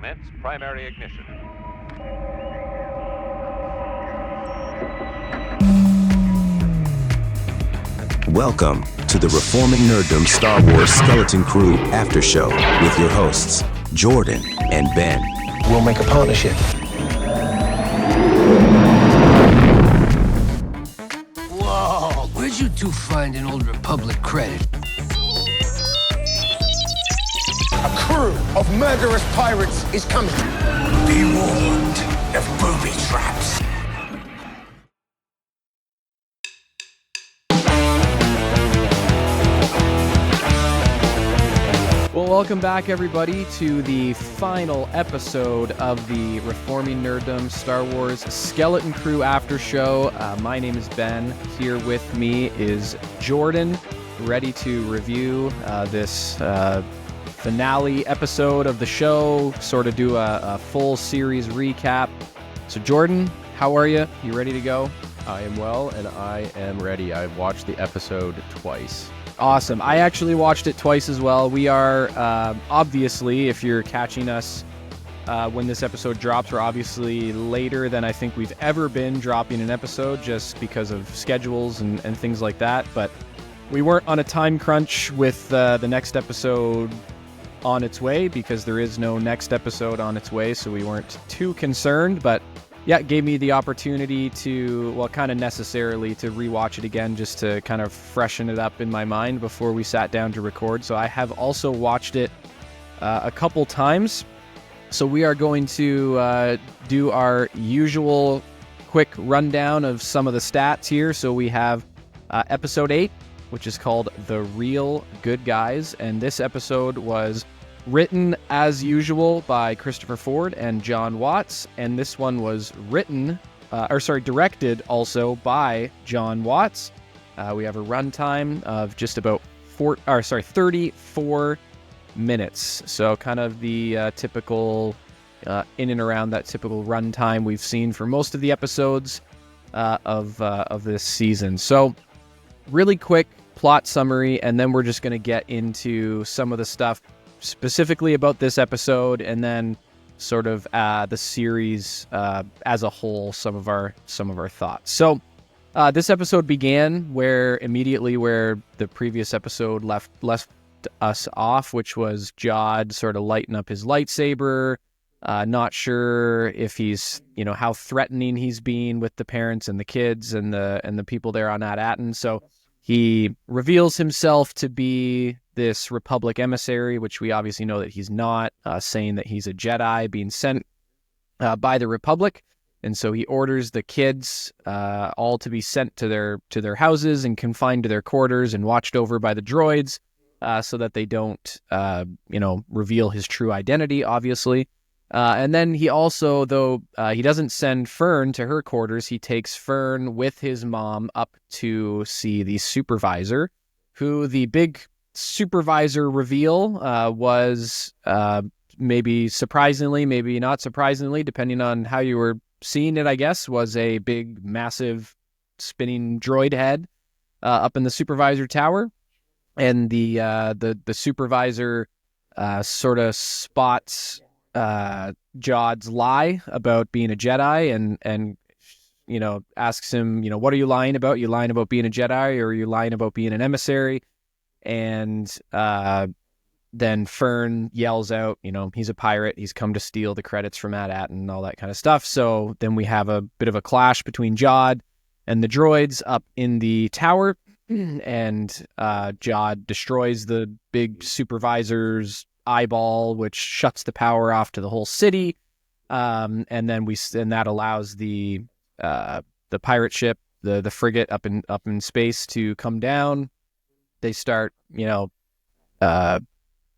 Commence primary ignition. Welcome to the Reforming Nerdom Star Wars Skeleton Crew Aftershow with your hosts, Jordan and Ben. We'll make a partnership. Whoa, where'd you two find an old Republic credit? A crew of murderous pirates is coming. Be warned of booby traps. Well, welcome back, everybody, to the final episode of the Reforming Nerdom Star Wars Skeleton Crew After Show. My name is Ben. Here with me is Jordan, ready to review this finale episode of the show, sort of do a full series recap. So, Jordan, how are you? You ready to go? I am well, and I am ready. I've watched the episode twice. Awesome. I actually watched it twice as well. We are, obviously, if you're catching us when this episode drops, we're obviously later than I think we've ever been dropping an episode just because of schedules and things like that. But we weren't on a time crunch with the next episode on its way because there is no next episode on its way, so we weren't too concerned. But yeah, it gave me the opportunity to, well, kind of necessarily to rewatch it again just to kind of freshen it up in my mind before we sat down to record. So I have also watched it a couple times. So we are going to do our usual quick rundown of some of the stats here. So we have episode 8, which is called The Real Good Guys. And this episode was written, as usual, by Christopher Ford and John Watts, and this one was directed also by John Watts. We have a runtime of just about 34 minutes, so kind of the typical, in and around that typical runtime we've seen for most of the episodes of this season. So, really quick plot summary, and then we're just going to get into some of the stuff specifically about this episode, and then sort of the series as a whole, some of our thoughts. So this episode began where the previous episode left us off, which was Jod sort of lighting up his lightsaber, not sure if he's, how threatening he's being with the parents and the kids and the people there on At-Aten. So he reveals himself to be this Republic emissary, which we obviously know that he's not, saying that he's a Jedi being sent by the Republic. And so he orders the kids all to be sent to their houses and confined to their quarters and watched over by the droids so that they don't, reveal his true identity, obviously. And then he also, though he doesn't send Fern to her quarters, he takes Fern with his mom up to see the supervisor, who the big supervisor reveal was maybe surprisingly, maybe not surprisingly, depending on how you were seeing it, I guess, was a big, massive spinning droid head up in the supervisor tower. And the supervisor sort of spots Jod's lie about being a Jedi and asks him, what are you lying about? You lying about being a Jedi, or are you lying about being an emissary? And then Fern yells out, he's a pirate. He's come to steal the credits from At-Aten and all that kind of stuff. So then we have a bit of a clash between Jod and the droids up in the tower. And Jod destroys the big supervisor's eyeball, which shuts the power off to the whole city. And that allows the pirate ship, the frigate up in space to come down. They start,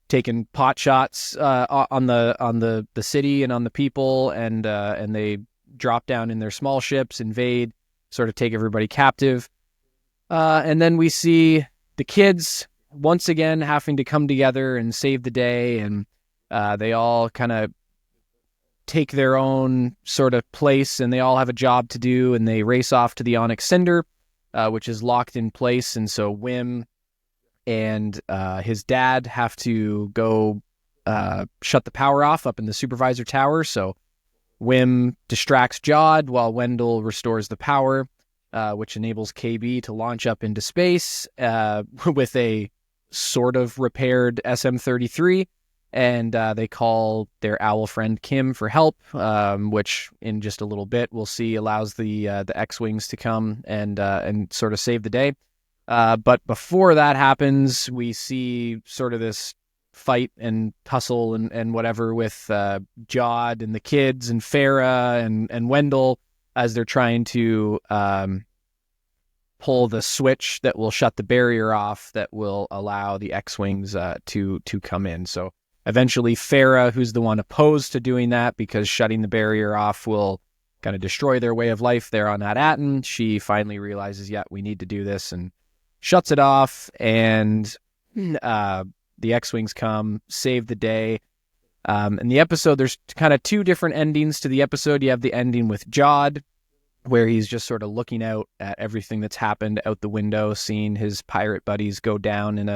taking pot shots on the city and on the people, and they drop down in their small ships, invade, sort of take everybody captive. And then we see the kids once again having to come together and save the day, and they all kind of take their own sort of place, and they all have a job to do, and they race off to the Onyx Cinder, which is locked in place. And so Wim and his dad have to go shut the power off up in the supervisor tower. So Wim distracts Jod while Wendell restores the power, which enables KB to launch up into space with a sort of repaired SM-33. And they call their owl friend Kim for help, which in just a little bit we'll see allows the X-Wings to come and sort of save the day. But before that happens, we see sort of this fight and tussle and whatever with Jod and the kids and Farah and Wendell as they're trying to pull the switch that will shut the barrier off that will allow the X-Wings to come in. So eventually Farah, who's the one opposed to doing that because shutting the barrier off will kind of destroy their way of life there on that Aten, she finally realizes, yeah, we need to do this, and shuts it off, and the X-Wings come, save the day. In the episode, there's kind of two different endings to the episode. You have the ending with Jod, where he's just sort of looking out at everything that's happened out the window, seeing his pirate buddies go down in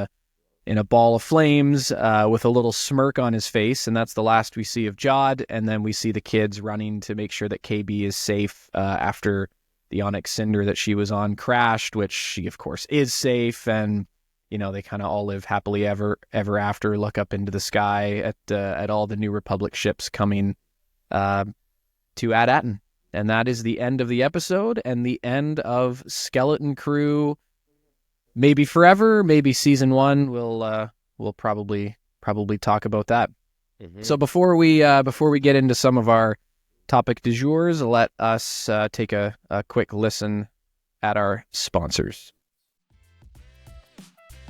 a ball of flames with a little smirk on his face, and that's the last we see of Jod. And then we see the kids running to make sure that KB is safe after the Onyx Cinder that she was on crashed, which she, of course, is safe. And, you know, they kind of all live happily ever after, look up into the sky at all the New Republic ships coming to Ad-Aten. And that is the end of the episode and the end of Skeleton Crew. Maybe forever, maybe season 1. We'll probably talk about that. Mm-hmm. So before we get into some of our topic du jours, let us take a quick listen at our sponsors.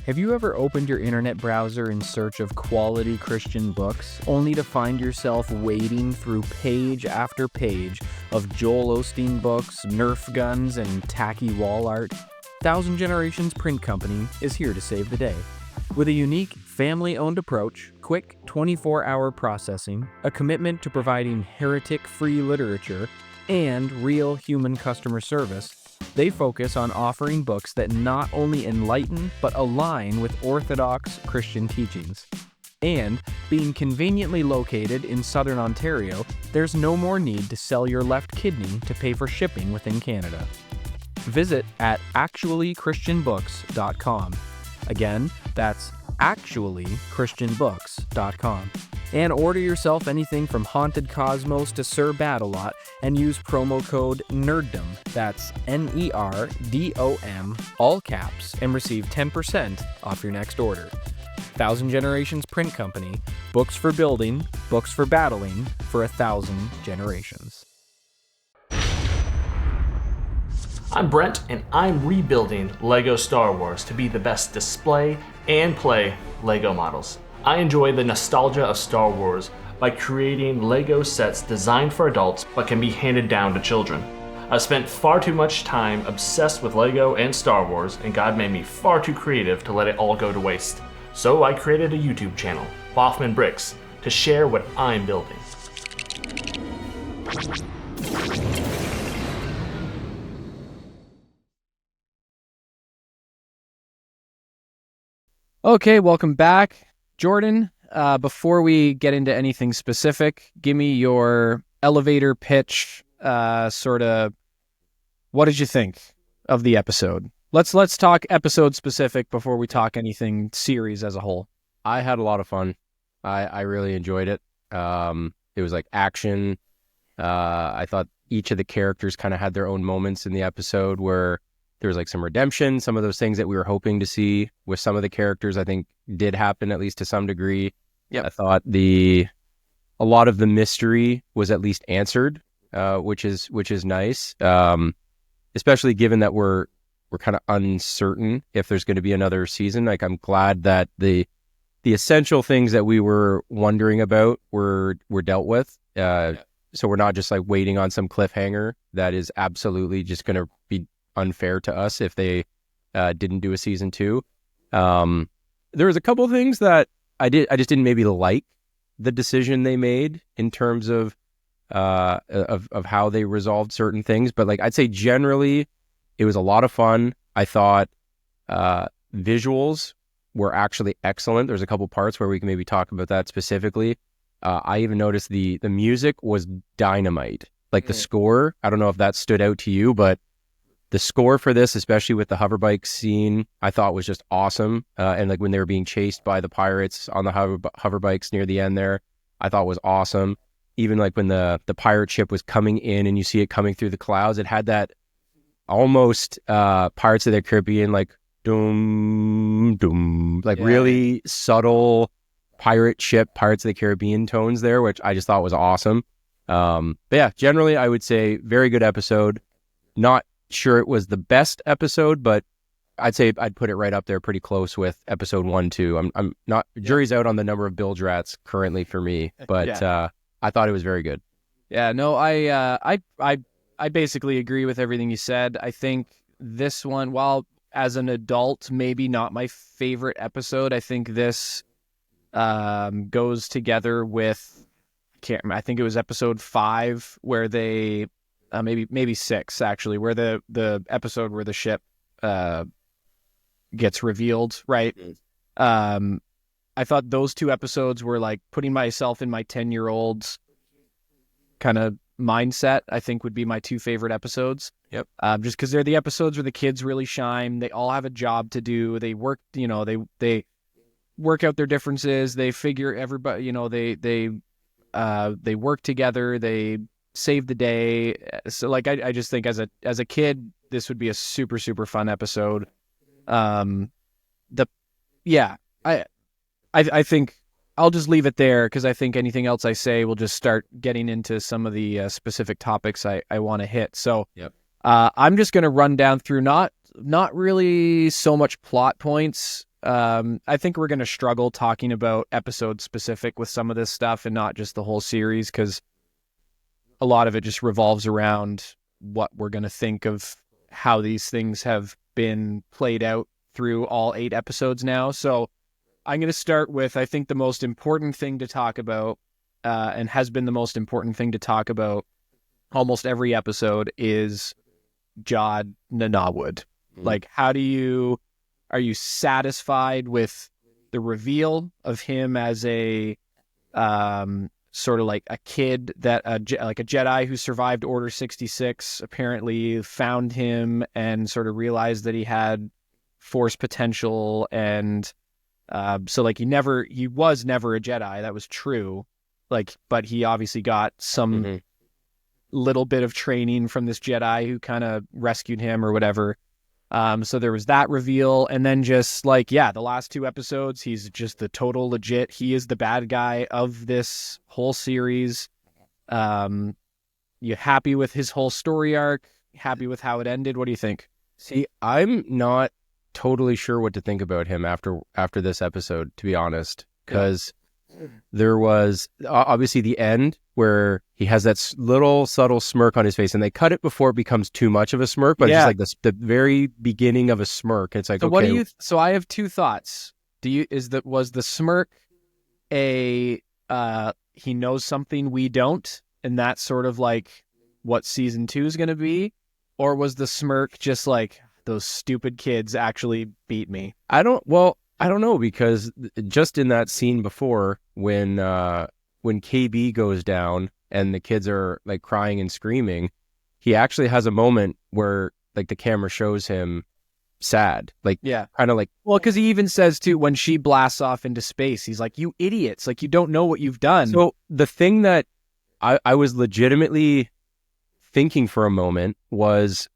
Have you ever opened your internet browser in search of quality Christian books, only to find yourself wading through page after page of Joel Osteen books, Nerf guns, and tacky wall art? Thousand Generations Print Company is here to save the day. With a unique, family-owned approach, quick 24-hour processing, a commitment to providing heretic-free literature, and real human customer service, they focus on offering books that not only enlighten but align with orthodox Christian teachings. And, being conveniently located in southern Ontario, there's no more need to sell your left kidney to pay for shipping within Canada. Visit at actuallychristianbooks.com. Again, that's actuallychristianbooks.com. And order yourself anything from Haunted Cosmos to Sir Battle-Lot and use promo code NERDOM, that's NERDOM, all caps, and receive 10% off your next order. Thousand Generations Print Company, books for building, books for battling, for 1,000 generations. I'm Brent, and I'm rebuilding LEGO Star Wars to be the best display and play LEGO models. I enjoy the nostalgia of Star Wars by creating LEGO sets designed for adults but can be handed down to children. I've spent far too much time obsessed with LEGO and Star Wars, and God made me far too creative to let it all go to waste. So I created a YouTube channel, Boffman Bricks, to share what I'm building. Okay, welcome back. Jordan, before we get into anything specific, give me your elevator pitch, sort of, what did you think of the episode? Let's talk episode specific before we talk anything series as a whole. I had a lot of fun. I really enjoyed it. It was like action. I thought each of the characters kind of had their own moments in the episode where there was like some redemption. Some of those things that we were hoping to see with some of the characters, I think, did happen at least to some degree. Yeah, I thought a lot of the mystery was at least answered, which is nice. Especially given that we're kind of uncertain if there's going to be another season. Like, I'm glad that the essential things that we were wondering about were dealt with. So we're not just like waiting on some cliffhanger that is absolutely just going to be unfair to us if they didn't do a season 2. There was a couple of things that I just didn't maybe like the decision they made in terms of how they resolved certain things, but like I'd say generally it was a lot of fun. I thought visuals were actually excellent. There's a couple parts where we can maybe talk about that specifically. I even noticed the music was dynamite. Like the score, I don't know if that stood out to you, but the score for this, especially with the hoverbike scene, I thought was just awesome. And like when they were being chased by the pirates on the hoverbikes near the end there, I thought was awesome. Even like when the pirate ship was coming in and you see it coming through the clouds, it had that almost Pirates of the Caribbean, like doom, doom, like really subtle pirate ship, Pirates of the Caribbean tones there, which I just thought was awesome. But yeah, generally I would say very good episode. Not sure it was the best episode, but I'd say I'd put it right up there pretty close with episode 1, 2. I'm not, jury's out on the number of bilge rats currently for me, but I thought it was very good. Yeah, no, I basically agree with everything you said. I think this one, while as an adult, maybe not my favorite episode, I think this goes together with, I think it was episode 5 where they, maybe 6 actually, where the episode where the ship gets revealed, right? I thought those 2 episodes were like putting myself in my 10-year-old's kind of mindset. I think would be my 2 favorite episodes. Yep. Just because they're the episodes where the kids really shine. They all have a job to do. They work, they work out their differences. They figure everybody, they work together. They save the day. So like, I just think as a kid, this would be a super, super fun episode. I think I'll just leave it there because I think anything else I say will just start getting into some of the specific topics I want to hit. So I'm just going to run down through not really so much plot points. I think we're going to struggle talking about episode specific with some of this stuff and not just the whole series because a lot of it just revolves around what we're going to think of how these things have been played out through all 8 episodes now. So I'm going to start with, I think the most important thing to talk about, and has been the most important thing to talk about almost every episode, is Jod Nanawood. Like, are you satisfied with the reveal of him as a sort of like a kid that like a Jedi who survived Order 66 apparently found him and sort of realized that he had Force potential, and so like he was never a Jedi, that was true, like, but he obviously got some little bit of training from this Jedi who kind of rescued him or whatever. So there was that reveal, and then just like, the last 2 episodes, he's just the total legit. He is the bad guy of this whole series. You happy with his whole story arc? Happy with how it ended? What do you think? See, I'm not totally sure what to think about him after this episode, to be honest, because there was obviously the end where he has that little subtle smirk on his face, and they cut it before it becomes too much of a smirk, but it's just like the very beginning of a smirk. It's like, so okay. What do you? So I have 2 thoughts. Was the smirk he knows something we don't, and that's sort of like what season 2 is going to be, or was the smirk just like, those stupid kids actually beat me? I don't know, because just in that scene before when KB goes down and the kids are like crying and screaming, he actually has a moment where like the camera shows him sad, like kind of like, well, because he even says too, when she blasts off into space, he's like, you idiots, like you don't know what you've done. So the thing that I was legitimately thinking for a moment was,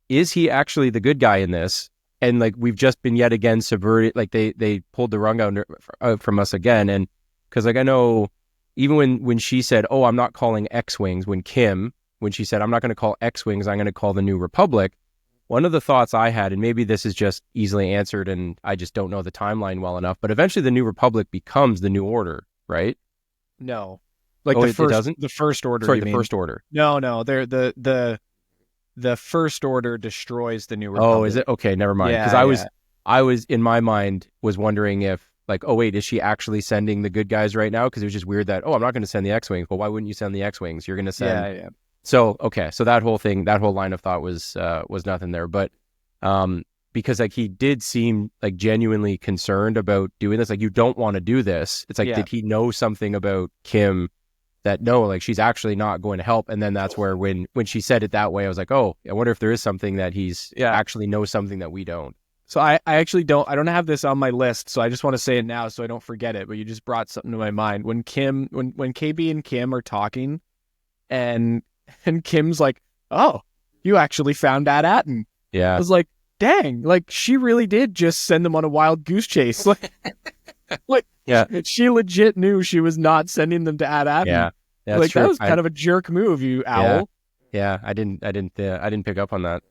is he actually the good guy in this? And like, we've just been yet again subverted. Like they pulled the rug out from us again. And because like, I know even when she said, oh, I'm not calling X-Wings, when she said, I'm not going to call X-Wings, I'm going to call the New Republic. One of the thoughts I had, and maybe this is just easily answered and I just don't know the timeline well enough, but eventually the New Republic becomes the New Order, right? No. Like it doesn't? The First Order. Sorry, the First Order. No. They're the First Order destroys the New Republic. Oh, is it? Okay, never mind. Because I was in my mind was wondering if like, oh wait, is she actually sending the good guys right now? Because it was just weird that, oh, I'm not going to send the X-Wings. Well, why wouldn't you send the X-Wings? You're going to send. Yeah. So okay, so that whole line of thought was nothing there. But because like he did seem like genuinely concerned about doing this. Like, you don't want to do this. It's like, did he know something about Kim that no, like she's actually not going to help? And then that's where when she said it that way, I was like, oh, I wonder if there is something that he's actually knows something that we don't. So I actually don't have this on my list, so I just want to say it now so I don't forget it. But you just brought something to my mind. When KB and Kim are talking, and Kim's like, "Oh, you actually found that Atten." Yeah. I was like, "Dang, like she really did just send them on a wild goose chase." Like she legit knew she was not sending them to Atten. Yeah. That's like true. that was kind of a jerk move, you owl. Yeah, I didn't pick up on that.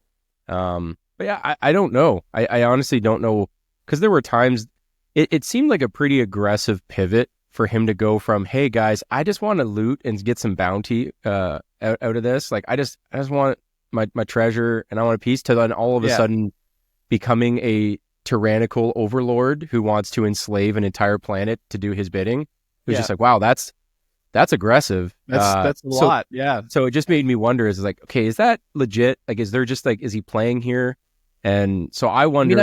But yeah, I don't know. I honestly don't know, because there were times it seemed like a pretty aggressive pivot for him to go from, hey guys, I just want to loot and get some bounty out of this. Like I just want my treasure and I want a piece, to then all of a sudden becoming a tyrannical overlord who wants to enslave an entire planet to do his bidding. It was just like, wow, that's aggressive. That's a lot. Yeah. So it just made me wonder, is like, okay, is that legit? Like, is there just like, is he playing here? And so I wonder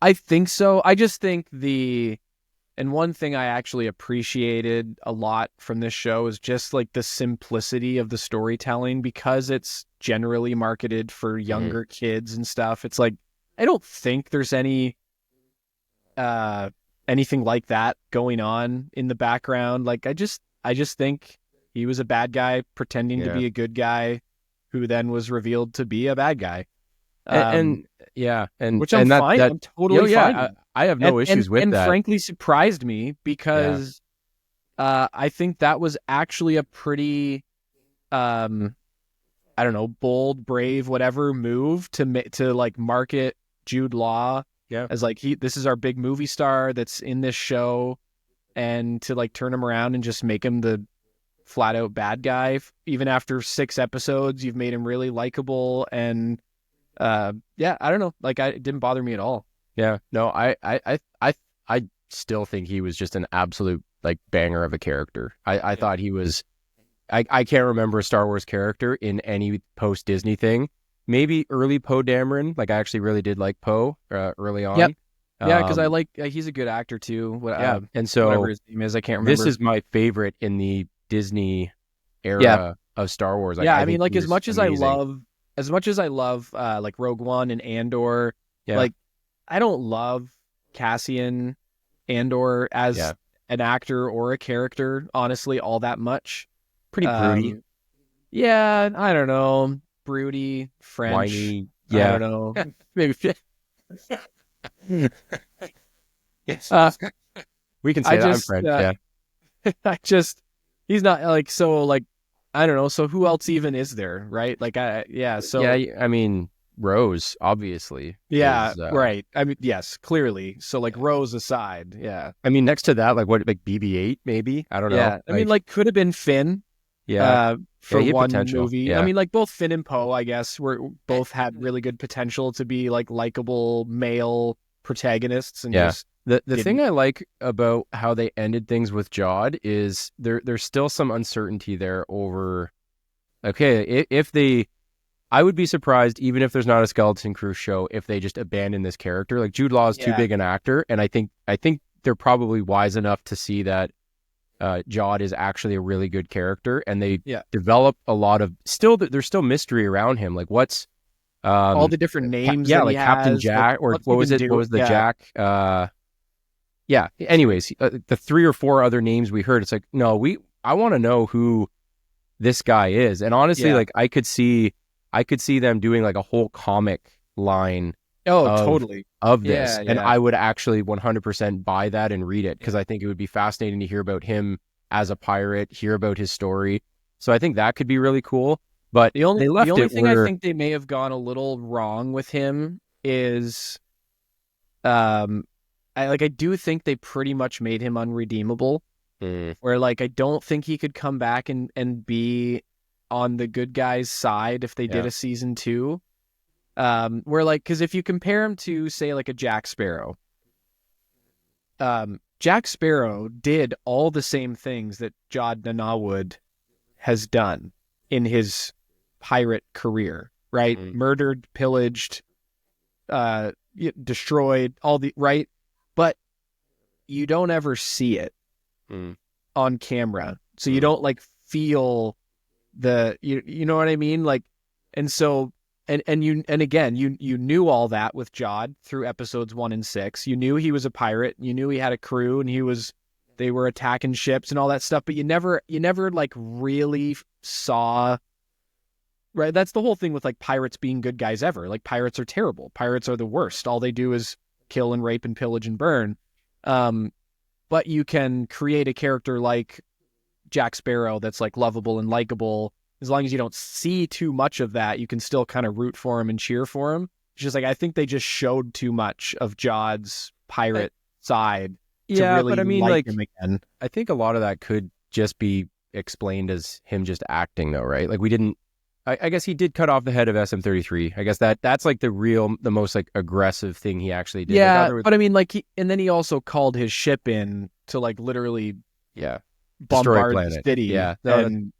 I think so. I just think and one thing I actually appreciated a lot from this show is just like the simplicity of the storytelling, because it's generally marketed for younger kids and stuff. It's like, I don't think there's anything like that going on in the background. Like, I just think he was a bad guy pretending to be a good guy, who then was revealed to be a bad guy. Which I'm fine. I'm totally fine. I have no issues with that. And frankly surprised me, because I think that was actually a pretty, I don't know, bold, brave, whatever move to like market Jude Law as like, this is our big movie star that's in this show, and to like turn him around and just make him the flat out bad guy. Even after 6 episodes, you've made him really likable, and I don't know, like it didn't bother me at all. Yeah, no, I still think he was just an absolute like banger of a character. I thought he was, I can't remember a Star Wars character in any post Disney thing. Maybe early Poe Dameron. Like, I actually really did like Poe early on. Yep. Yeah, because I like, he's a good actor too. And so whatever his name is, I can't remember. This is my favorite in the Disney era of Star Wars. Like, I mean, like, as much as I love like Rogue One and Andor, like, I don't love Cassian Andor as an actor or a character, honestly, all that much. Pretty broody. Yeah, I don't know. Broody, French. Whiny. Yeah. I don't know. Maybe. Yes. We can say that. I'm French. He's not like, so like, I don't know. So who else even is there, right? Like, so. Yeah, I mean, Rose, obviously. Yeah, right. I mean, yes, clearly. So like, Rose aside, I mean, next to that, like what, like BB-8 maybe? I don't know. Yeah, I mean, like, could have been Finn. For one potential. movie. Yeah. I mean, like, both Finn and Poe, I guess, both had really good potential to be like likable male protagonists. And just the thing I like about how they ended things with Jod is there's still some uncertainty there over, okay, I would be surprised, even if there's not a Skeleton Crew show, if they just abandon this character. Like, Jude Law is too big an actor, and I think they're probably wise enough to see that Jod is actually a really good character, and they develop a lot of there's still mystery around him. Like, what's all the different names? Like Captain Jack, or what was it? What was the Jack? Anyways, the 3 or 4 other names we heard, it's like, no, I want to know who this guy is. And honestly, like, I could see them doing like a whole comic line. Totally. Of this. And I would actually 100% buy that and read it, because I think it would be fascinating to hear about him as a pirate, hear about his story. So I think that could be really cool. But the only thing I think they may have gone a little wrong with him is, I do think they pretty much made him unredeemable. Where, like, I don't think he could come back and be on the good guy's side if they did a season 2. Where, like, because if you compare him to, say, like a Jack Sparrow, Jack Sparrow did all the same things that Jod Nanawood has done in his pirate career, right? Murdered, pillaged, destroyed, all the right, but you don't ever see it on camera, so you don't like feel you know what I mean, like, and so and again you knew all that with Jod through episodes 1 and 6. You knew he was a pirate, you knew he had a crew, and they were attacking ships and all that stuff, but you never like really saw. Right, that's the whole thing with like pirates being good guys ever. Like pirates are terrible. Pirates are the worst. All they do is kill and rape and pillage and burn. But you can create a character like Jack Sparrow that's like lovable and likable. As long as you don't see too much of that, you can still kind of root for him and cheer for him. It's just like, I think they just showed too much of Jod's pirate side to really but I mean, like like, him again. I think a lot of that could just be explained as him just acting, though, right? Like, we didn't. I guess he did cut off the head of SM-33. I guess that's like the most like aggressive thing he actually did. Yeah, like, but I mean, like, and then he also called his ship in to like literally, destroy bombard planet. the city, and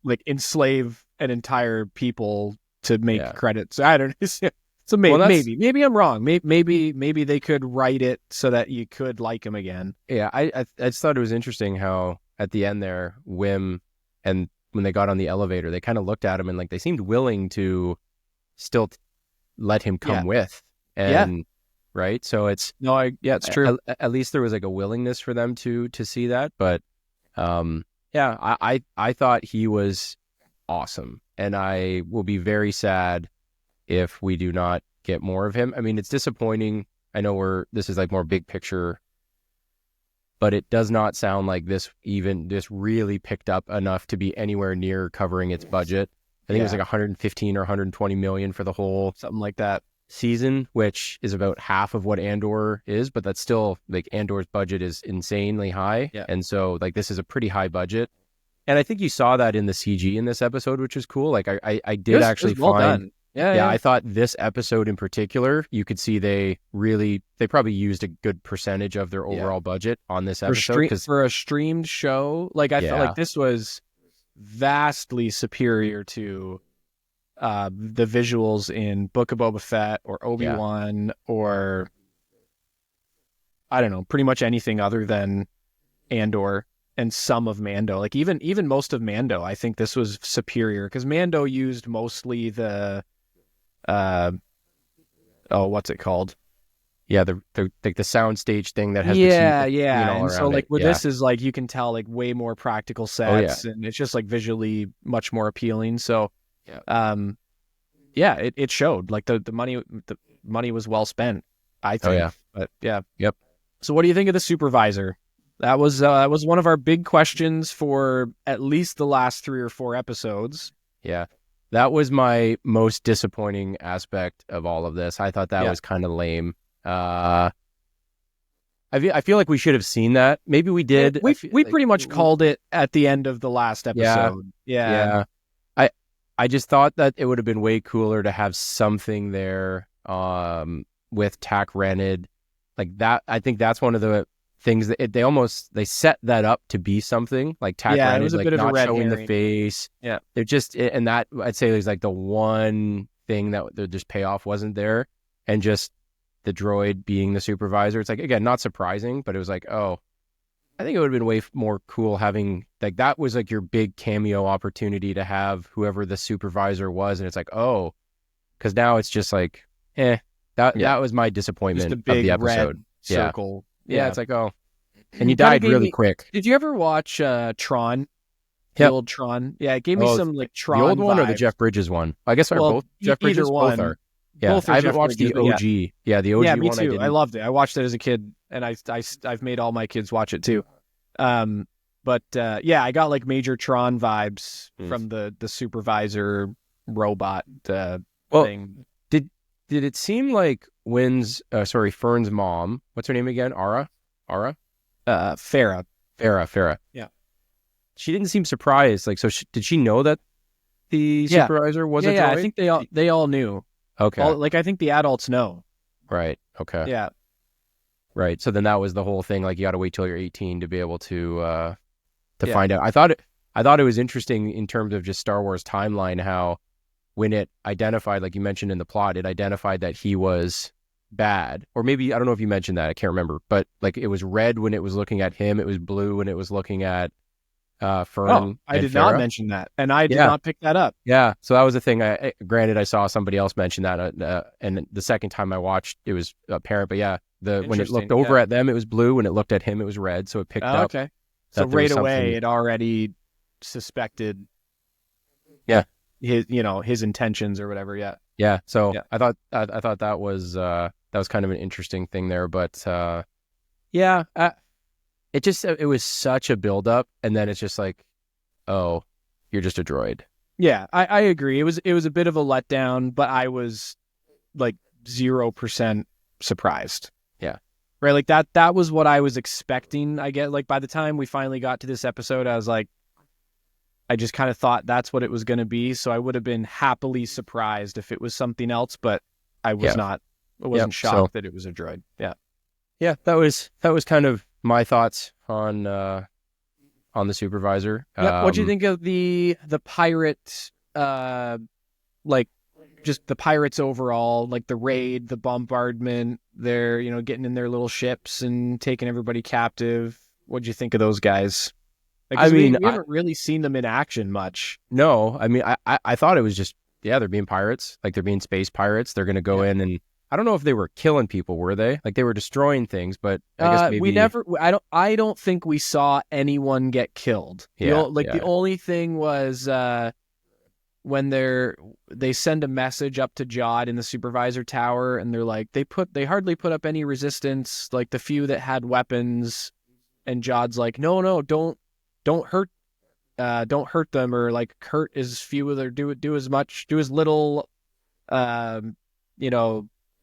like enslave an entire people to make credits. I don't know. So maybe I'm wrong. Maybe they could write it so that you could like him again. Yeah, I just thought it was interesting how at the end there, Wim and when they got on the elevator, they kind of looked at him and like they seemed willing to still let him come with. And right, so it's true. At least there was like a willingness for them to see that. But I thought he was awesome, and I will be very sad if we do not get more of him. I mean, it's disappointing. I know this is like more big picture, but it does not sound like this really picked up enough to be anywhere near covering its budget. I think it was like 115 or 120 million for the whole something like that season, which is about half of what Andor is, but that's still like Andor's budget is insanely high. Yeah. And so like this is a pretty high budget. And I think you saw that in the CG in this episode, which is cool. Like I did actually well find done. Yeah, I thought this episode in particular, you could see they probably used a good percentage of their overall budget on this episode. For a streamed show, like I felt like this was vastly superior to the visuals in Book of Boba Fett or Obi-Wan or I don't know, pretty much anything other than Andor and some of Mando. Like even most of Mando, I think this was superior because Mando used mostly the what's it called? Yeah, the soundstage thing that has and so like where this is like you can tell like way more practical sets and it's just like visually much more appealing. So it showed like the money was well spent, I think. So what do you think of the supervisor? That was one of our big questions for at least the last 3 or 4 episodes. Yeah. That was my most disappointing aspect of all of this. I thought that was kind of lame. I feel like we should have seen that. Maybe we did. We pretty much called it at the end of the last episode. Yeah. I just thought that it would have been way cooler to have something there with Tack Renid. Like that, I think that's one of the things that they set that up to be something like Tack Renid, it was a like bit of not a red showing herring. the face. Yeah, they're just, and that I'd say is like the one thing that the just payoff wasn't there, and just the droid being the supervisor. It's like, again, not surprising, but it was like, oh, I think it would have been way more cool having like that was like your big cameo opportunity to have whoever the supervisor was, and it's like, oh, because now it's just like, that was my disappointment just a big of the episode. red circle. Yeah, it's like, oh, and he died really quick. Did you ever watch Tron? The old Tron? Yeah, it gave me some like Tron. The old one or the vibes. Jeff Bridges one? I guess both Jeff Bridges. Either one. Both are. Yeah, Both are I haven't Jeff watched the Bridges, OG. Yeah, the OG yeah, me one. too. I loved it. I watched it as a kid, and I've made all my kids watch it too. But I got like major Tron vibes from the supervisor robot thing. Did it seem like Fern's mom? What's her name again? Ara. Farah. Yeah. She didn't seem surprised. Like, so did she know that the supervisor was a droid? Yeah, I think they all knew. Okay. I think the adults know. Right. Okay. Yeah. Right. So then that was the whole thing. Like, you got to wait till you're 18 to be able to find out. I thought it was interesting in terms of just Star Wars timeline, how when it identified, like you mentioned in the plot, it identified that he was bad. Or maybe, I don't know if you mentioned that, I can't remember, but like it was red when it was looking at him, it was blue when it was looking at Fern. Oh, I did not mention that, and I did not pick that up. Yeah, so that was the thing. Granted, I saw somebody else mention that, and the second time I watched, it was apparent. But yeah, when it looked over at them, it was blue. When it looked at him, it was red. So it picked up. Okay, so right away, it already suspected. Yeah, his intentions or whatever. Yeah, yeah. So I thought that was kind of an interesting thing there, but it was such a buildup, and then it's just like, oh, you're just a droid. Yeah, I agree. It was a bit of a letdown, but I was like 0% surprised. Yeah. Right, like that was what I was expecting. I get, like, by the time we finally got to this episode, I was like, I just kind of thought that's what it was going to be. So I would have been happily surprised if it was something else, but I was not. I wasn't shocked that it was a droid. Yeah. Yeah, that was kind of my thoughts on the supervisor. What do you think of the pirate, like just the pirates overall, like the raid, the bombardment, they're, getting in their little ships and taking everybody captive? What'd you think of those guys? Like, we haven't really seen them in action much. No, I mean, I thought it was just, they're being pirates, like they're being space pirates. They're going to go in, and I don't know if they were killing people, were they? Like they were destroying things, but I guess maybe I don't think we saw anyone get killed. The only thing was when they send a message up to Jod in the supervisor tower, and they're like, they hardly put up any resistance, like the few that had weapons, and Jod's like, no, don't hurt them, or like hurt as few of their do as little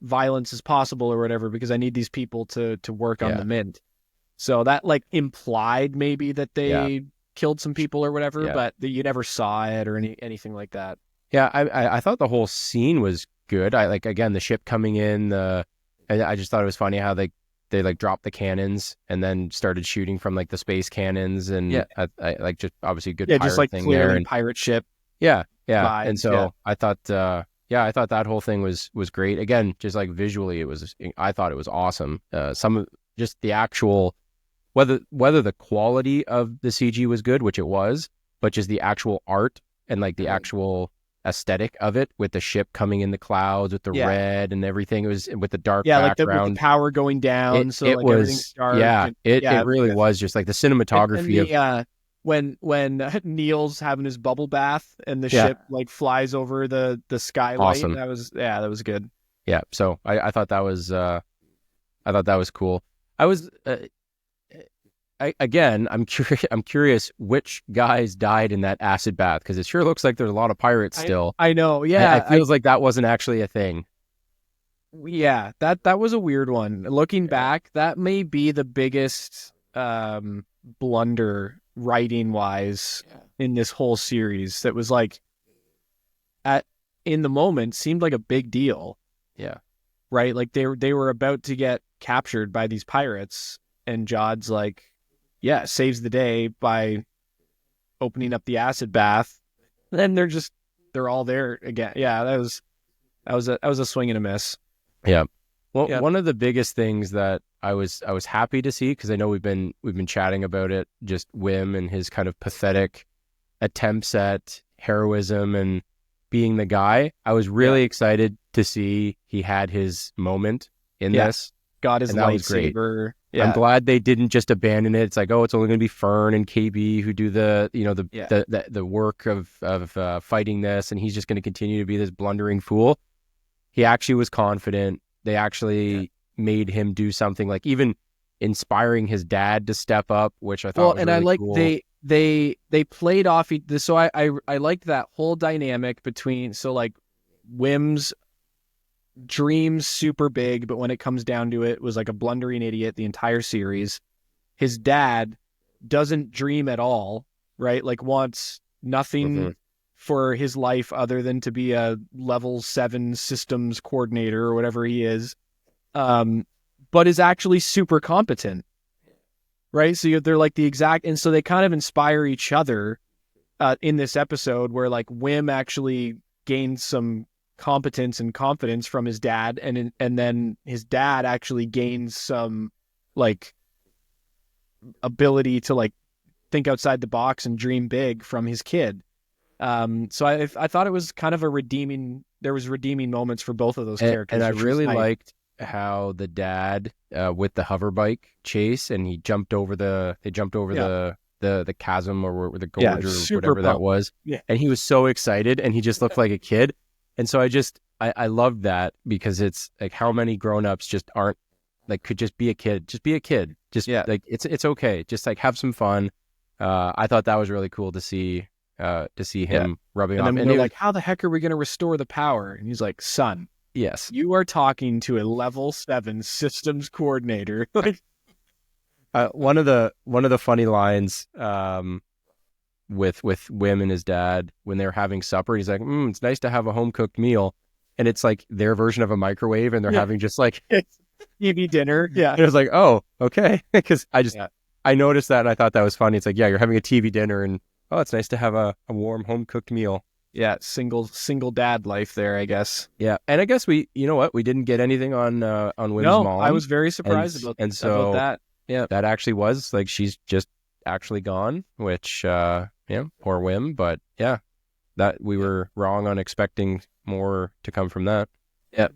violence as possible or whatever, because I need these people to work on the mint. So that like implied maybe that they killed some people or whatever, but you never saw it or anything like that. Yeah, I thought the whole scene was good. I like, again, the ship coming in, and I just thought it was funny how they like dropped the cannons and then started shooting from like the space cannons, and I like, just obviously good pirate just like thing clearly there, and pirate ship vibes, and so I thought I thought that whole thing was great. Again, just like visually, I thought it was awesome. Some of just the actual, whether the quality of the CG was good, which it was, but just the actual art and like the actual aesthetic of it, with the ship coming in the clouds with the red and everything. It was with the dark background, like with the power going down. It was everything's dark. It really was just like the cinematography and when Neil's having his bubble bath and the ship like flies over the skylight. Awesome. That was good. Yeah. So I thought that was cool. I was I'm curious which guys died in that acid bath, because it sure looks like there's a lot of pirates still. I know. Yeah. It feels like that wasn't actually a thing. Yeah. That was a weird one. Looking back, that may be the biggest blunder writing wise in this whole series. That was like, in the moment, seemed like a big deal. Yeah. Right? Like they were about to get captured by these pirates, and Jod's like, saves the day by opening up the acid bath. Then they're all there again. Yeah, that was a swing and a miss. Yeah. Well, one of the biggest things that I was happy to see, because I know we've been chatting about it, just Wim and his kind of pathetic attempts at heroism and being the guy. I was really excited to see he had his moment in this. Got his lightsaber. Yeah. I'm glad they didn't just abandon it. It's like, oh, it's only going to be Fern and KB who do the work of fighting this, and he's just going to continue to be this blundering fool. He actually was confident. They actually made him do something, like even inspiring his dad to step up, which I thought was really I like cool. They played off this. So I liked that whole dynamic between, so like Wim's dreams super big, but when it comes down to it, was like a blundering idiot the entire series. His dad doesn't dream at all, right? Like wants nothing for his life other than to be a level 7 systems coordinator or whatever he is, but is actually super competent, right? So they're like the exact, and so they kind of inspire each other in this episode, where like Wim actually gained some competence and confidence from his dad, and then his dad actually gains some like ability to like think outside the box and dream big from his kid. So I thought it was kind of there was redeeming moments for both of those characters. And I which was really nice. liked how the dad with the hover bike chase, and they jumped over the chasm or the gorge or super whatever that pumped. was. Yeah. And he was so excited, and he just looked like a kid. And so I loved that, because it's like, how many grown-ups just aren't like, could just be a kid. Just be a kid. Just like, it's okay. Just like, have some fun. I thought that was really cool to see him rubbing And off. then And they're it like, how the heck are we going to restore the power? And he's like, son, yes. you are talking to a level 7 systems coordinator. Like, One of the funny lines with Wim and his dad when they're having supper, he's like, it's nice to have a home cooked meal, and it's like their version of a microwave, and they're having just like TV dinner. Yeah. and it was like, oh, okay, because I noticed that, and I thought that was funny. It's like, yeah, you're having a TV dinner, and oh, it's nice to have a warm home cooked meal. Yeah, single dad life there, I guess. Yeah, and I guess we didn't get anything on Wim's No, mom. I was very surprised and about so that. Yeah, that actually was like, she's just actually gone, which poor Wim, but yeah, that we were wrong on expecting more to come from that. Yeah.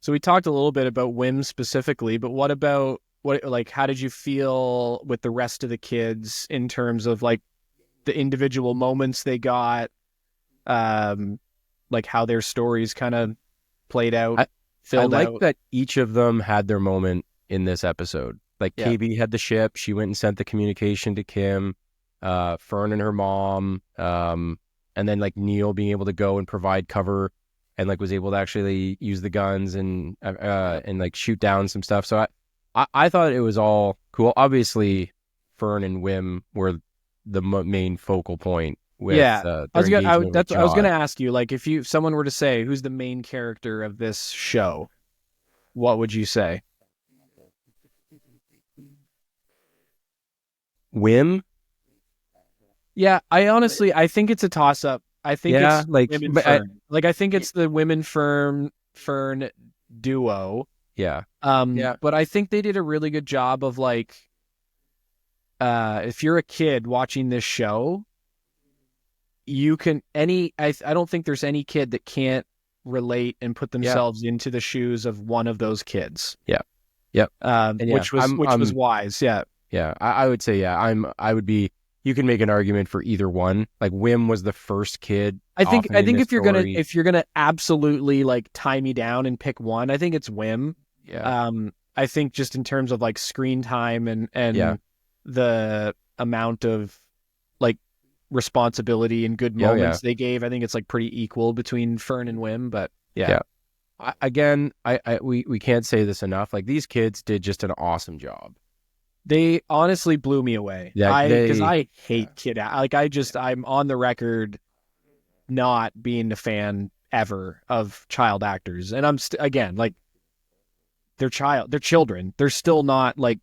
So we talked a little bit about Wim specifically, but what about how did you feel with the rest of the kids in terms of like the individual moments they got, like how their stories kind of played out, I like that each of them had their moment in this episode. Like KB had the ship, she went and sent the communication to Kim, Fern and her mom, and then like Neil being able to go and provide cover, and like was able to actually use the guns and like shoot down some stuff. So I thought it was all cool. Obviously, Fern and Wim were the main focal point. With, I was going to ask. ask you, like, if someone were to say who's the main character of this show, what would you say? Wim. Yeah, I think it's a toss up. I think it's like Wim and Fern. I think it's the Wim and Fern duo. Yeah. But I think they did a really good job of like, if you're a kid watching this show, you can I don't think there's any kid that can't relate and put themselves into the shoes of one of those kids. Yeah. Yep. Which was wise. Yeah. Yeah. I would say, I would be, you can make an argument for either one. Like Wim was the first kid. I think if you're gonna absolutely like tie me down and pick one, I think it's Wim. Yeah. I think just in terms of like screen time and the amount of like responsibility and good moments they gave, I think it's like pretty equal between Fern and Wim. But we can't say this enough. Like these kids did just an awesome job. They honestly blew me away. Because I hate kid. I'm on the record not being a fan ever of child actors, and I'm again like they're children. They're still not like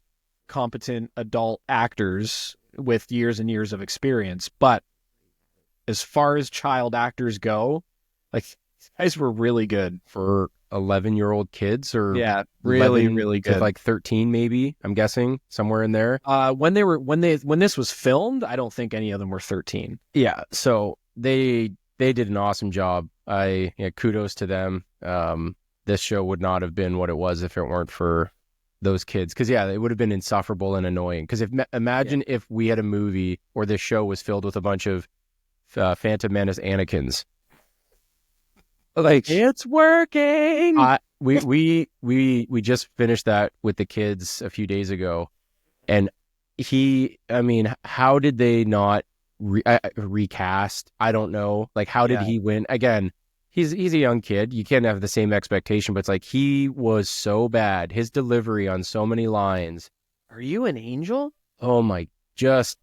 competent adult actors with years and years of experience. But as far as child actors go, like these guys were really good for 11-year-old kids, or really good. Like 13, maybe, I'm guessing somewhere in there. When this was filmed, I don't think any of them were 13. Yeah, so they did an awesome job. Kudos to them. This show would not have been what it was if it weren't for those kids. Because it would have been insufferable and annoying. Because imagine if we had a movie or this show was filled with a bunch of Phantom Menace Anakins. Like, it's working. We just finished that with the kids a few days ago, and how did they not recast? I don't know. Like, how did he win? Again, he's a young kid. You can't have the same expectation, but it's like he was so bad. His delivery on so many lines. Are you an angel? Oh my! Just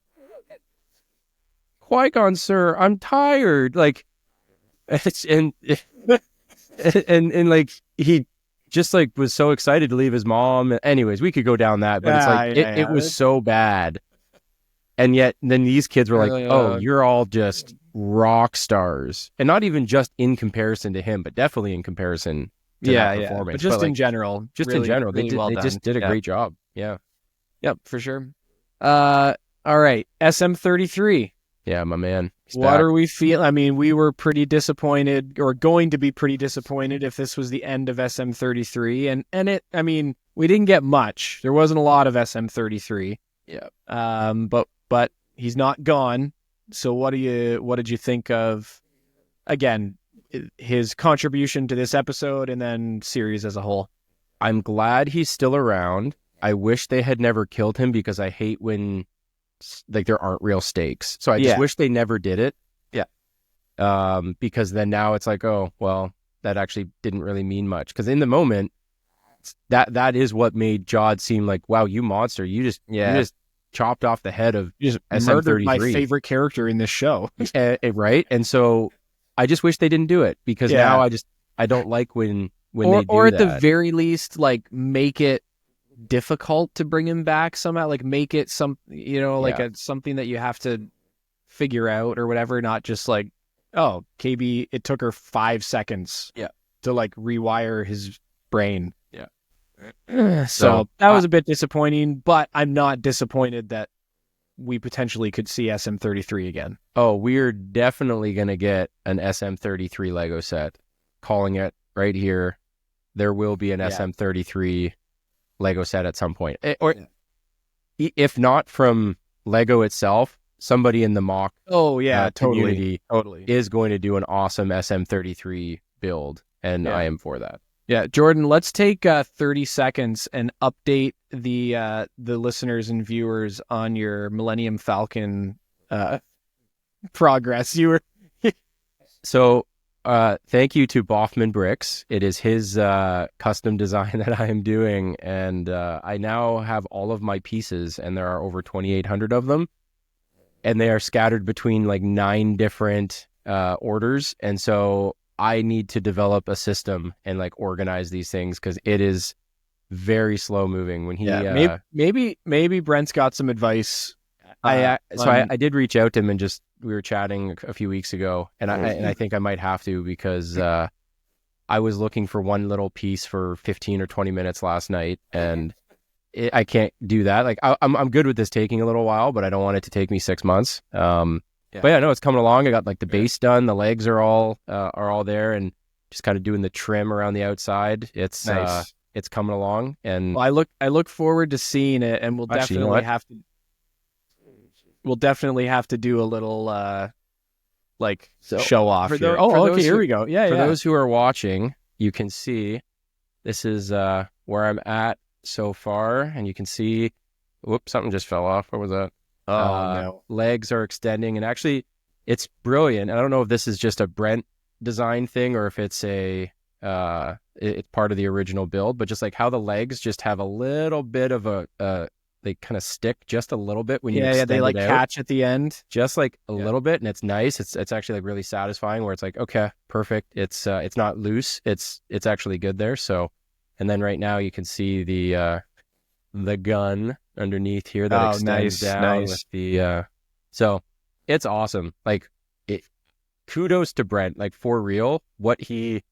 Qui-Gon, sir. I'm tired. Like, and like he just like was so excited to leave his mom. Anyways, we could go down that, but it's like it was so bad. And yet then these kids were like, oh, you're all just rock stars, and not even just in comparison to him, but definitely in comparison to that performance. But just like, in general, just really, in general, really well they done. just did a great job. Yeah. Yep, for sure. All right, SM33. Yeah, my man. What are we feeling? I mean, we were pretty disappointed, or going to be pretty disappointed, if this was the end of SM33. And it, I mean, we didn't get much. There wasn't a lot of SM33. Yeah. But he's not gone. So what did you think of, again, his contribution to this episode and then series as a whole? I'm glad he's still around. I wish they had never killed him, because I hate when like there aren't real stakes. So I just wish they never did it. Yeah. Because then now it's like, oh, well, that actually didn't really mean much. Because in the moment, that is what made Jod seem like, wow, you monster. You just chopped off the head of just SM33. murdered my favorite character in this show. Right? And so I just wish they didn't do it, because now I don't like when they do that. Or at the very least, like, make it difficult to bring him back somehow, like make it some, something that you have to figure out or whatever, not just like, oh, KB, it took her 5 seconds to like rewire his brain. So that was a bit disappointing, but I'm not disappointed that we potentially could see SM33 again. Oh, we're definitely going to get an SM33 Lego set. Calling it right here. There will be an SM33 Lego set at some point. Or if not from Lego itself, somebody in the mock community is going to do an awesome SM33 build, and I am for that. Yeah, Jordan, let's take 30 seconds and update the listeners and viewers on your Millennium Falcon progress. You were So thank you to Boffman Bricks. It is his custom design that I am doing, and I now have all of my pieces, and there are over 2,800 of them, and they are scattered between like 9 different orders, and so I need to develop a system and like organize these things, because it is very slow moving. When he maybe Brent's got some advice. I did reach out to him, and we were chatting a few weeks ago, and I think I might have to, because I was looking for one little piece for 15 or 20 minutes last night, and I can't do that. Like I'm good with this taking a little while, but I don't want it to take me 6 months. But yeah, no, it's coming along. I got like the base done, the legs are all there, and just kind of doing the trim around the outside. It's nice. It's coming along, and well, I look forward to seeing it, and we'll definitely have to do a little show off here. Okay, here we go. For those who are watching, you can see this is where I'm at so far, and you can see, whoops, something just fell off. What was that? No. Legs are extending, and actually it's brilliant. I don't know if this is just a Brent design thing or if it's it's part of the original build, but just like how the legs just have a little bit of they kind of stick just a little bit when you extend they like it out. catch at the end, just like a little bit, and it's nice. It's actually like really satisfying, where it's like, okay, perfect. It's not loose. It's actually good there. So, and then right now you can see the gun underneath here that extends down with the so it's awesome. Like, kudos to Brent, like, for real, what he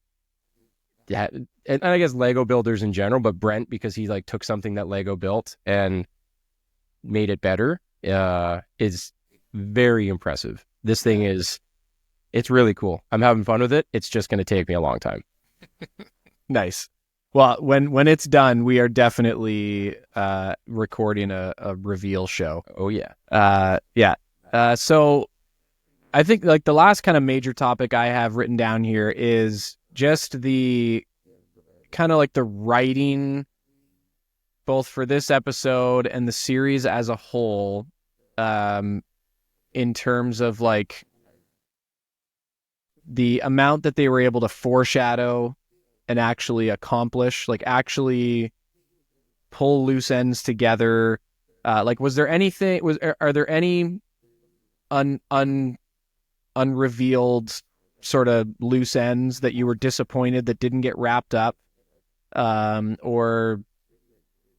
had, and I guess Lego builders in general, but Brent, because he like took something that Lego built and made it better, is very impressive. This thing it's really cool. I'm having fun with it. It's just going to take me a long time. Nice. Well, when it's done, we are definitely recording a reveal show. Oh yeah. So I think like the last kind of major topic I have written down here is just the kind of like the writing, both for this episode and the series as a whole, in terms of like the amount that they were able to foreshadow and actually accomplish, like actually pull loose ends together. Like, was there anything? Are there any unrevealed sort of loose ends that you were disappointed that didn't get wrapped up, or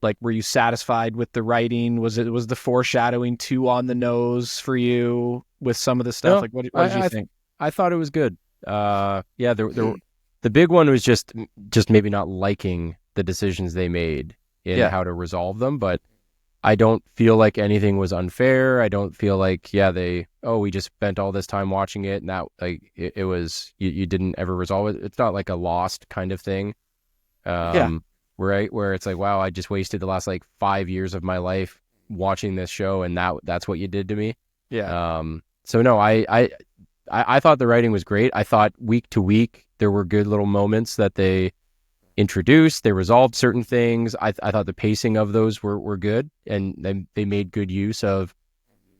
Like, were you satisfied with the writing? Was the foreshadowing too on the nose for you with some of the stuff? No, Like, what did you think? I thought it was good. The big one was just maybe not liking the decisions they made in how to resolve them, but I don't feel like anything was unfair. I don't feel like, we just spent all this time watching it and that, like, it was, you didn't ever resolve it. It's not like a lost kind of thing. Right. Where it's like, wow, I just wasted the last like 5 years of my life watching this show and that's what you did to me. Yeah. So no, I thought the writing was great. I thought week to week, there were good little moments that they introduced. They resolved certain things. I thought the pacing of those were good, and they made good use of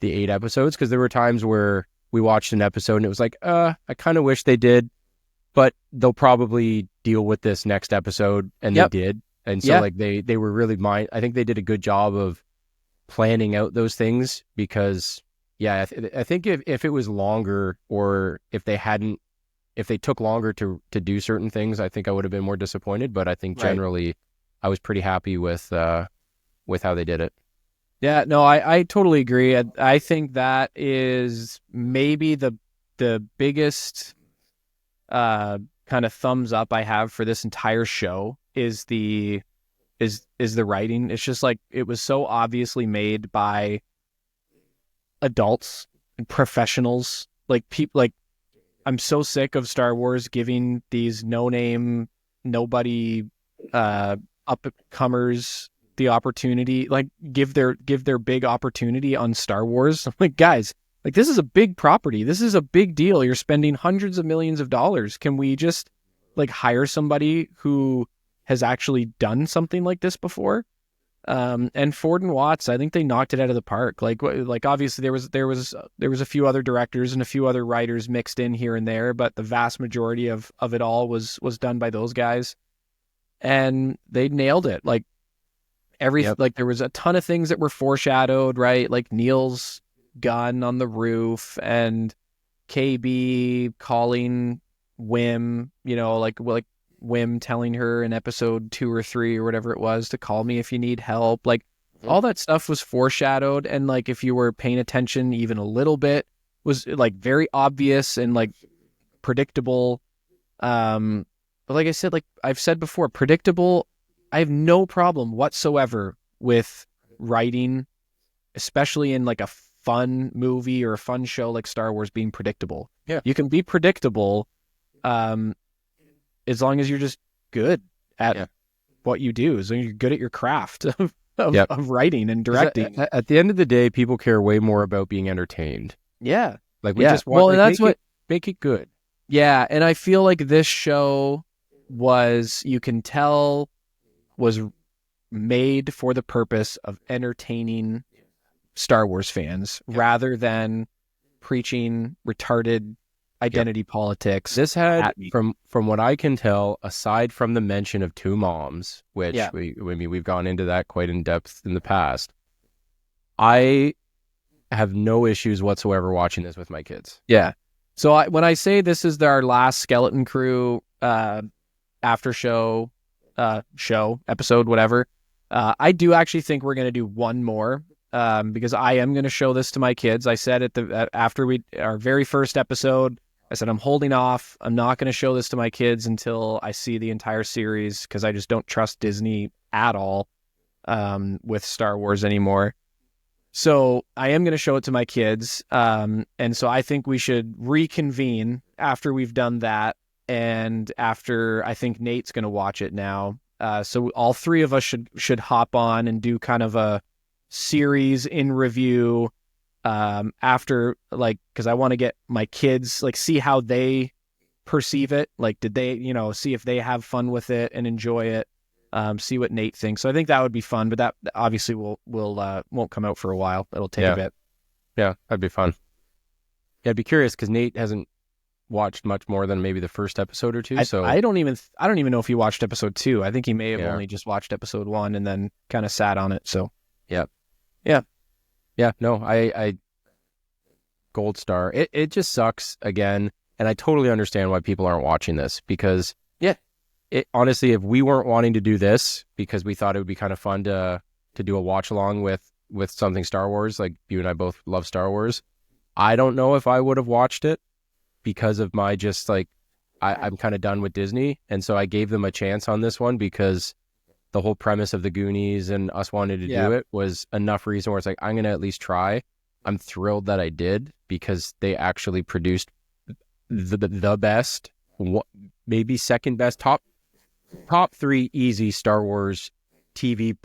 the 8 episodes, because there were times where we watched an episode and it was like, I kind of wish they did, but they'll probably deal with this next episode, and they did. And so like they were really I think they did a good job of planning out those things, because I think if it was longer, or if they took longer to do certain things, I think I would have been more disappointed. But I think generally I was pretty happy with how they did it. Yeah, no, I totally agree. I think that is maybe the biggest kind of thumbs up I have for this entire show is the writing. It's just like, it was so obviously made by adults and professionals, like people. Like, I'm so sick of Star Wars giving these no-name, nobody up-comers the opportunity, like give their big opportunity on Star Wars. I'm like, guys, like, this is a big property. This is a big deal. You're spending hundreds of millions of dollars. Can we just like hire somebody who has actually done something like this before? And Ford and Watts, I think they knocked it out of the park. Like obviously there was a few other directors and a few other writers mixed in here and there, but the vast majority of it all was done by those guys, and they nailed it. Like like there was a ton of things that were foreshadowed, right? Like Neil's gun on the roof, and KB calling Wim, like Wim telling her in episode 2 or 3 or whatever it was to call me if you need help. Like, all that stuff was foreshadowed, and like, if you were paying attention even a little bit, was like very obvious and like predictable. But like I said, like I've said before, predictable. I have no problem whatsoever with writing, especially in like a fun movie or a fun show like Star Wars, being predictable. Yeah, you can be predictable, as long as you're just good at what you do, as long as you're good at your craft of writing and directing. At the end of the day, people care way more about being entertained. Yeah. Like, we just want, and that's make it good. Yeah. And I feel like this show was, you can tell, was made for the purpose of entertaining Star Wars fans rather than preaching retarded identity politics. This had, from what I can tell, aside from the mention of 2 moms, which we've gone into that quite in depth in the past, I have no issues whatsoever watching this with my kids. Yeah. So when I say this is our last Skeleton Crew after show episode, whatever, I do actually think we're going to do one more, because I am going to show this to my kids. I said after our very first episode, I said, I'm holding off. I'm not going to show this to my kids until I see the entire series, because I just don't trust Disney at all with Star Wars anymore. So I am going to show it to my kids. And so I think we should reconvene after we've done that. And after, I think Nate's going to watch it now. So all 3 of us should hop on and do kind of a series in review after, like, because I want to get my kids, like, see how they perceive it. Like, did they, see if they have fun with it and enjoy it, see what Nate thinks. So I think that would be fun, but that obviously won't come out for a while. It'll take a bit. Yeah, that'd be fun. Yeah, I'd be curious, because Nate hasn't watched much more than maybe the first episode or 2. So I don't even know if he watched episode 2. I think he may have only just watched episode 1 and then kind of sat on it. So no, I gold star. It just sucks again, and I totally understand why people aren't watching this, because honestly, if we weren't wanting to do this because we thought it would be kind of fun to do a watch along with something Star Wars, like you and I both love Star Wars, I don't know if I would have watched it because of my just like I'm kind of done with Disney, and so I gave them a chance on this one because the whole premise of the Goonies and us wanting to do it was enough reason where it's like I'm gonna at least try. I'm thrilled that I did because they actually produced the best, maybe second best, top three easy Star Wars TV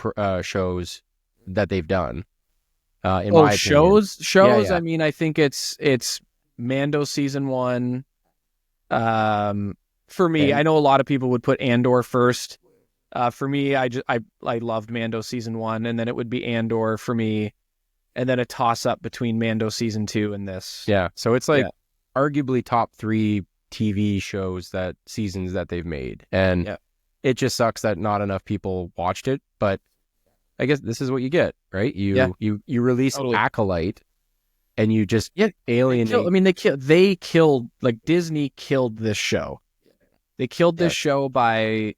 shows that they've done. In my opinion. Shows. Yeah. I mean, I think it's Mando season 1. For me, And I know a lot of people would put Andor first. For me, I loved Mando season 1, and then it would be Andor for me, and then a toss up between Mando season 2 and this. yeah, so it's like arguably top 3 TV seasons that they've made, and it just sucks that not enough people watched it. But I guess this is what you get, right? You release Acolyte, and you just alienate. They killed, like, Disney killed this show. They killed this show by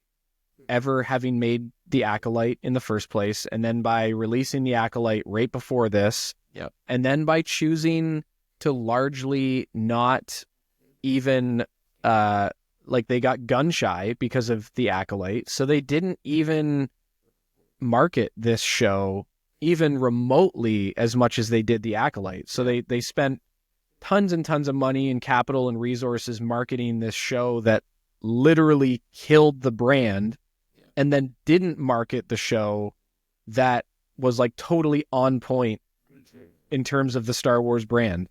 ever having made the Acolyte in the first place, and then by releasing the Acolyte right before this, and then by choosing to largely not even like they got gun shy because of the Acolyte, so they didn't even market this show even remotely as much as they did the Acolyte. So they spent tons and tons of money and capital and resources marketing this show that literally killed the brand, and then didn't market the show that was like totally on point in terms of the Star Wars brand.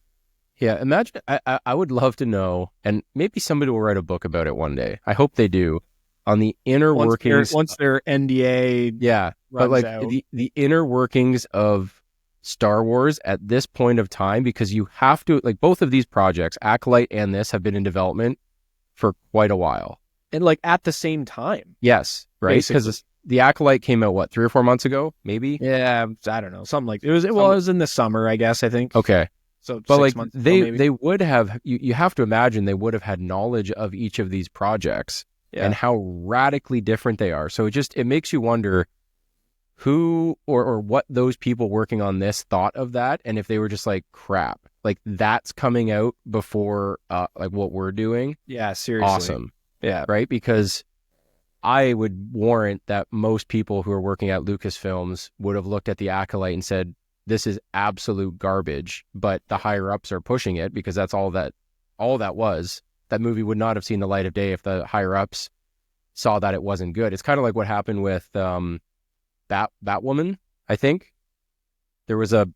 Yeah, imagine, I would love to know, and maybe somebody will write a book about it one day. I hope they do, on the inner workings. Once their NDA but like out. the inner workings of Star Wars at this point of time, because you have to, like, both of these projects, Acolyte and this, have been in development for quite a while. And like at the same time. Yes, right? Because the Acolyte came out, 3 or 4 months ago, maybe? Yeah, I don't know. Something like it was. Well, it was in the summer, I guess, I think. Okay. So, but 6 like months ago, maybe. they would have, you have to imagine they would have had knowledge of each of these projects and how radically different they are. So it makes you wonder who or what those people working on this thought of that, and if they were just like, crap, like that's coming out before like what we're doing. Yeah, seriously. Awesome. Yeah. Right? Because I would warrant that most people who are working at Lucasfilms would have looked at the Acolyte and said, this is absolute garbage, but the higher ups are pushing it because that's all that was. That movie would not have seen the light of day if the higher ups saw that it wasn't good. It's kind of like what happened with Batwoman, I think. There was a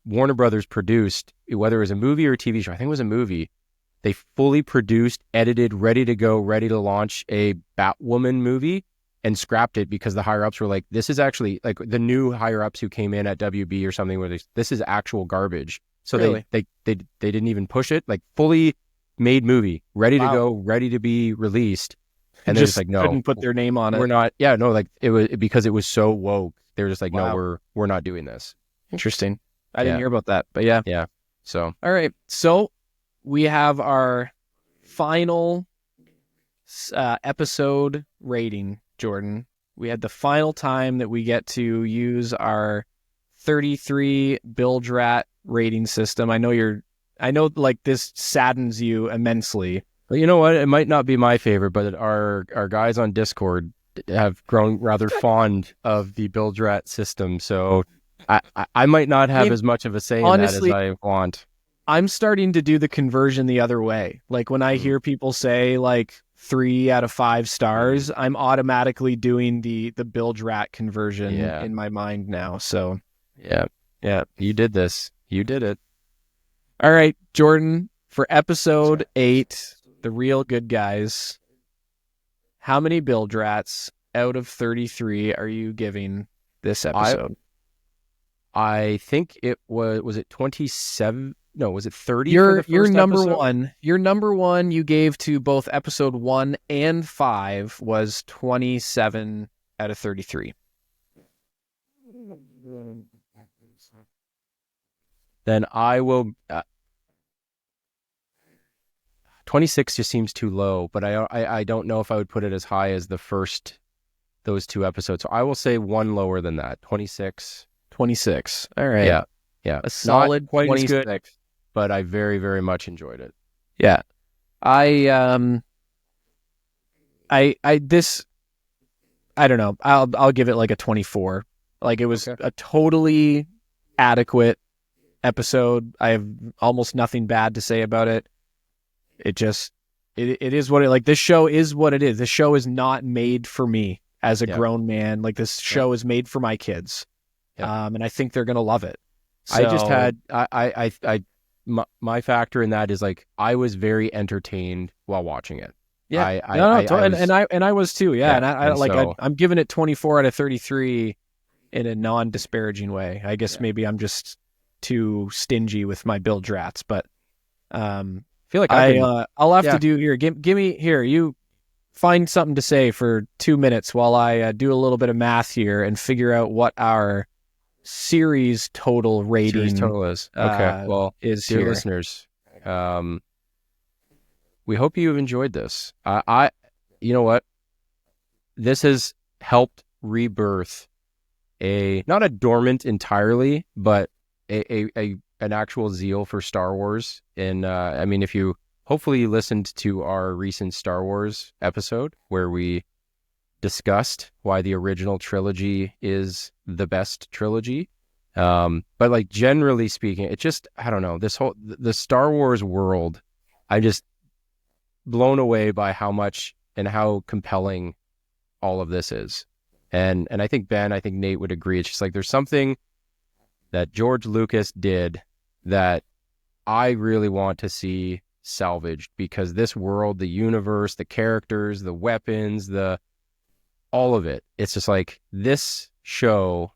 Warner Brothers produced, whether it was a movie or a TV show, I think it was a movie. They fully produced, edited, ready to go, ready to launch a Batwoman movie, and scrapped it because the higher ups were like, this is actually, like, the new higher ups who came in at WB or something, where this is actual garbage. So really? they didn't even push it, like fully made movie, ready to go, ready to be released. And they're just like, no, couldn't put their name on it. We're not. Yeah, no, like it was because it was so woke. They were just like, no, we're not doing this. Interesting. I didn't hear about that, but yeah. Yeah. So, all right. So we have our final episode rating, Jordan. We had the final time that we get to use our 33 Bilge Rat rating system. I know like this saddens you immensely. But you know what? It might not be my favorite, but our guys on Discord have grown rather fond of the Bilge Rat system. So I might not have as much of a say in that as I want. I'm starting to do the conversion the other way. Like when I hear people say like 3 out of 5 stars, I'm automatically doing the Bilge Rat conversion in my mind now. So yeah, you did this. You did it. All right, Jordan, for episode 8, The Real Good Guys, how many Bilge Rats out of 33 are you giving this episode? I think it was it 27? No, was it 30 your, for the first your number episode? one. Your number one you gave to both episode 1 and 5 was 27 out of 33. Then I will 26 just seems too low, but I don't know if I would put it as high as those 2 episodes. So I will say one lower than that, 26. 26. All right. Yeah. Yeah. A solid Not quite 26. as good, but I very, very much enjoyed it. Yeah. I don't know. I'll give it like a 24. Like, it was a totally adequate episode. I have almost nothing bad to say about it. It is what it, like, this show is what it is. This show is not made for me as a grown man. Like, this show is made for my kids. And I think they're going to love it. So, I just had, my factor in that is, like, I was very entertained while watching it. Yeah. I was too. Yeah. And I'm giving it 24 out of 33 in a non-disparaging way. I guess maybe I'm just too stingy with my Bill Drats, but I feel like I'll have to do here. Give me here. You find something to say for 2 minutes while I do a little bit of math here and figure out what our series total rating is. Okay. Well, is dear here. listeners, we hope you have enjoyed this. You know what? This has helped rebirth not a dormant entirely, but an actual zeal for Star Wars. And I mean, if you hopefully listened to our recent Star Wars episode where we discussed why the original trilogy is the best trilogy. But like, generally speaking, it just, I don't know, the Star Wars world, I'm just blown away by how much and how compelling all of this is. And I think Nate would agree. It's just like, there's something that George Lucas did that I really want to see salvaged, because this world, the universe, the characters, the weapons, all of it, it's just like, this show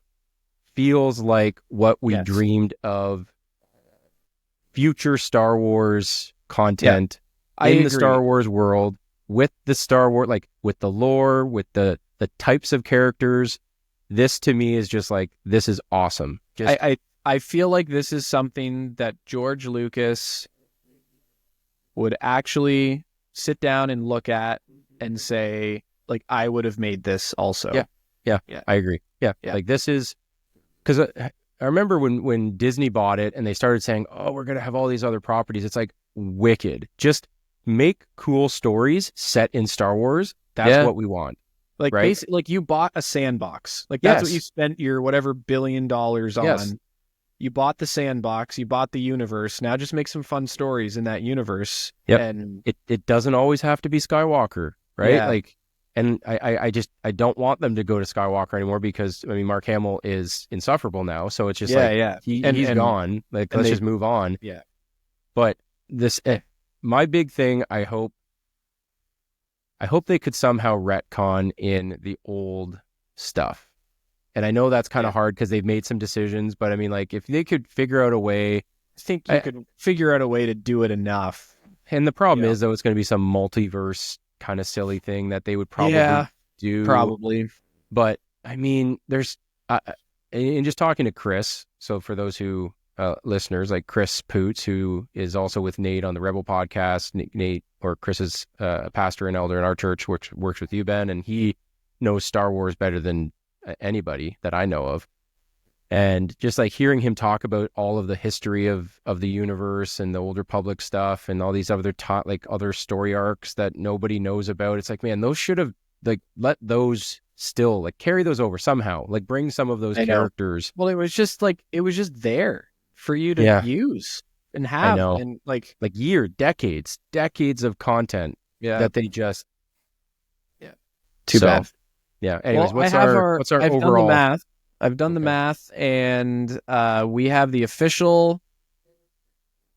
feels like what we dreamed of future Star Wars content in the Star Wars world, with the Star Wars, like, with the lore, with the types of characters. This to me is just like, this is awesome. I feel like this is something that George Lucas would actually sit down and look at and say, like, I would have made this also. Yeah. I agree. Yeah. Like, this is, because I remember when Disney bought it and they started saying, oh, we're going to have all these other properties. It's like, wicked. Just make cool stories set in Star Wars. That's what we want. Like, right? basically, like, you bought a sandbox. Like, that's what you spent your whatever $1 billion on. Yes. You bought the sandbox. You bought the universe. Now just make some fun stories in that universe. Yep. And it doesn't always have to be Skywalker, right? Yeah. Like, and I don't want them to go to Skywalker anymore, because, I mean, Mark Hamill is insufferable now. So it's just he's gone. Like, let's just move on. Yeah. But this, my big thing, I hope they could somehow retcon in the old stuff. And I know that's kind of hard because they've made some decisions, but I mean, like, if they could figure out a way, I think you could figure out a way to do it enough. And the problem is, though, it's going to be some multiverse kind of silly thing that they would probably do. Probably. But I mean, there's, and just talking to Chris. So for those who, listeners, like Chris Poots, who is also with Nate on the Rebel podcast, Nate, or Chris, is a pastor and elder in our church, which works with you, Ben, and he knows Star Wars better than anybody that I know of. And just like hearing him talk about all of the history of the universe and the Old Republic stuff and all these other like other story arcs that nobody knows about, it's like, man, those should have, like, let those still, like, carry those over somehow, like, bring some of those characters. Well, it was just there for you to use and have. I know. And like decades of content that they just too bad. Yeah. Anyways, well, what's our I've overall? Done the math. I've done the math, and we have the official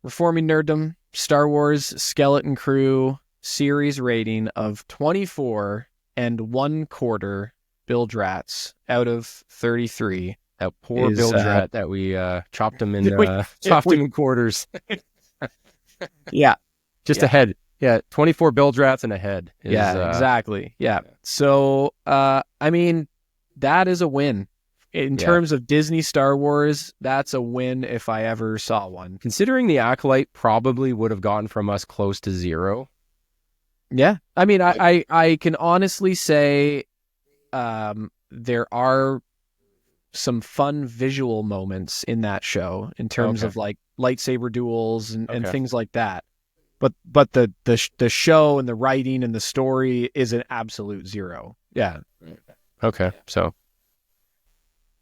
Reforming Nerdom Star Wars Skeleton Crew series rating of 24 1/4 Bill Drats out of 33. That poor Bill Drat that we chopped him in quarters. Yeah. Just a head. Yeah, 24 Bill Drats and a head. Exactly. Yeah. So, I mean, that is a win in terms of Disney Star Wars, that's a win if I ever saw one. Considering the Acolyte probably would have gotten from us close to 0. Yeah. I mean, I can honestly say there are some fun visual moments in that show in terms of like lightsaber duels and things like that. But the show and the writing and the story is an absolute 0. Yeah. Okay. So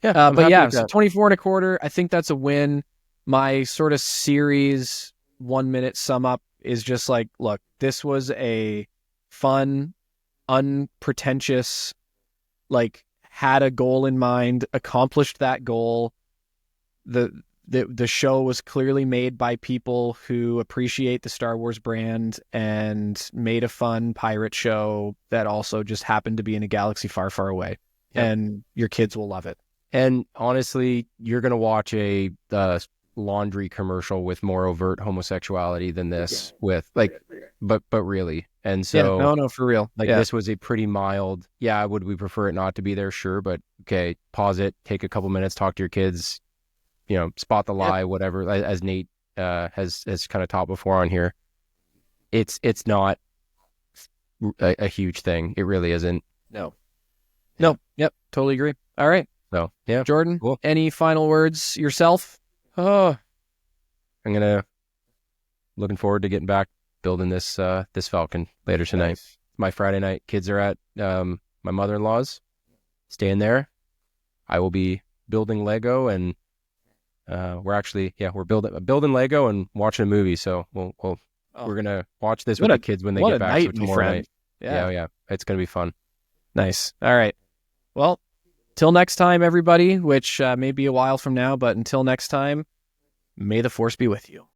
but yeah, so 24 and a quarter, I think that's a win. My sort of series 1 minute sum up is just like, look, this was a fun, unpretentious, like had a goal in mind, accomplished that goal. The show was clearly made by people who appreciate the Star Wars brand and made a fun pirate show that also just happened to be in a galaxy far, far away. Yep. And your kids will love it. And honestly, you're going to watch a laundry commercial with more overt homosexuality than this with like, but really. And so, no, for real. Like this was a pretty mild, would we prefer it not to be there? Sure. But okay, pause it, take a couple minutes, talk to your kids, spot the lie, whatever, as Nate has kind of taught before on here. It's not a huge thing. It really isn't. No. Yep. Totally agree. All right. So yeah, Jordan, cool. Any final words yourself? I'm looking forward to getting back building this Falcon later tonight. Nice. My Friday night kids are at my mother-in-law's, staying there. I will be building Lego, and we're building Lego and watching a movie. So we're gonna watch this with the kids when they get back. So tomorrow night. Yeah, it's gonna be fun. Nice. All right. Well, till next time, everybody, which may be a while from now, but until next time, may the Force be with you.